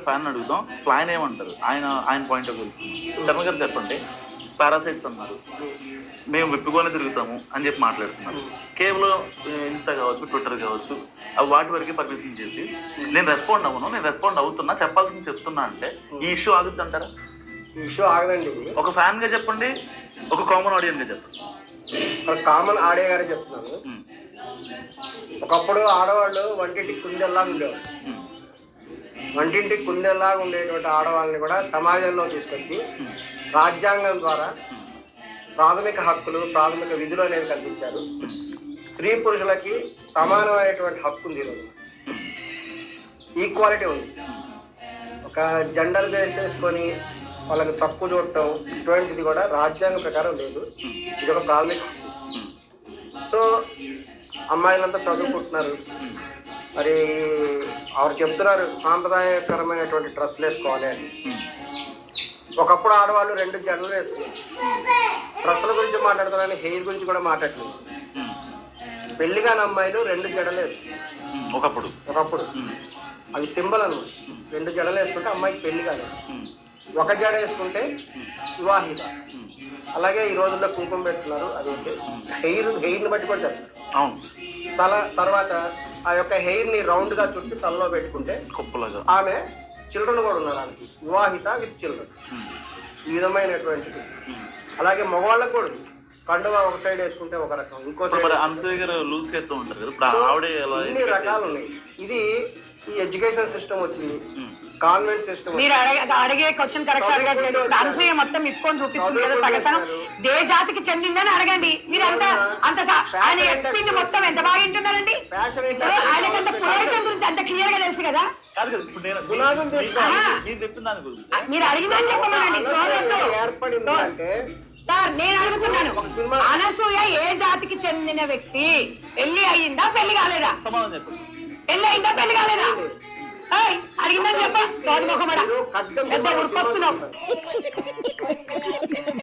Fan అడుగుదాం. అసలు ఆయన ఏమంటారు, ఆయన పాయింట్ ఆఫ్ వ్యూ. శర్మ గారు చెప్పండి. పారాసైట్స్ అన్నారు, మేము విప్పుకొని తిరుగుతాము అని చెప్పి మాట్లాడుతున్నారు. కేవలం ఇన్స్టా కావచ్చు, ట్విట్టర్ కావచ్చు, అవి వాటి వరకు పరిమితం చేసి నేను రెస్పాండ్ అవుతున్నా, చెప్పాల్సింది చెప్తున్నా అంటే ఈ ఇష్యూ ఆగుద్ది అంటారా? ఈ ఇష్యూ ఆగదండి. ఒక ఫ్యాన్ గా చెప్పండి, ఒక కామన్ ఆడియన్స్ గా చెప్పండి. కామన్ ఆడియో గారే చెప్తున్నాను. ఒకప్పుడు ఆడవాళ్ళు వంటింటి కుందెల్లాగా ఉండేవాళ్ళు. వంటింటి కుందెల్లాగా ఉండేటువంటి ఆడవాళ్ళని కూడా సమాజంలో తీసుకొచ్చి రాజ్యాంగం ద్వారా ప్రాథమిక హక్కులు, ప్రాథమిక విధులు అనేవి కల్పించారు. స్త్రీ పురుషులకి సమానమైనటువంటి హక్కు ఉంది. ఈరోజు ఈక్వాలిటీ ఉంది. ఒక జెండర్ బేస్ చేసుకొని వాళ్ళకి తక్కువ చూడటం ఇటువంటిది కూడా రాజ్యాంగ ప్రకారం లేదు. ఇది ఒక ప్రాథమిక హక్కు. సో అమ్మాయిలంతా చదువుకుంటున్నారు, మరి ఆవిడ చెప్తున్నారు సాంప్రదాయకరమైనటువంటి డ్రెస్సులు వేసుకోవాలి అని. ఒకప్పుడు ఆడవాళ్ళు 2 జడలు వేసుకున్నారు. డ్రెస్సుల గురించి మాట్లాడుతున్నారని హెయిర్ గురించి కూడా మాట్లాడుతున్నారు. పెళ్లి కాని అమ్మాయిలు 2 జడలు వేసుకున్నారు ఒకప్పుడు. అవి సింబల్ అన్నమాట. 2 జడలు వేసుకుంటే అమ్మాయికి పెళ్లి కాలేదు. ఒక జడ వేసుకుంటే వివాహిత. అలాగే ఈ రోజుల్లో కుంకుమ పెట్టున్నారు. అది ఓకే. హెయిర్ని బట్టి కూడా చెప్తారు. తర్వాత ఆ యొక్క హెయిర్ని రౌండ్గా చుట్టి తలలో పెట్టుకుంటే ఆమె చిల్డ్రన్ కూడా ఉన్నారు. ఆమెకి వివాహిత విత్ చిల్డ్రన్. ఈ విధమైనటువంటిది. అలాగే మగవాళ్ళకు కూడా కండువా ఒక సైడ్ వేసుకుంటే ఒక రకం, ఇంకో సైడ్ ఇన్ని రకాలు ఉన్నాయి. ఇది ఈ ఎడ్యుకేషన్ సిస్టమ్ వచ్చింది, కాన్వెంట్ సిస్టమ్. మీరు అడిగే క్వశ్చన్ కరెక్ట్ అడగట్లేదు. అనసూయ మొత్తం ఇప్పుకొని చూపిస్తుంది కదా సగసనం ఏ జాతికి చెందిందని అడగండి. మీరు అంత ఆయన ఎక్స్పీని మొత్తం ఎంత బాగా వింటున్నారండి. ఆయనకంత పురోహితం గురించి అంత క్లియర్ గా తెలుసు కదా. మీరు అడిగిందని చెప్పమనండి. సార్ నేను అడుగుతున్నాను, అనసూయ ఏ జాతికి చెందిన వ్యక్తి? పెళ్లి అయ్యిందా, పెళ్లి కాలేదా? పెళ్లి అయిందా, పెళ్లి కాలేదా? అడిగిందని చెప్ప. సోది ముఖమడా పెద్ద ఉడికొస్తున్నావు.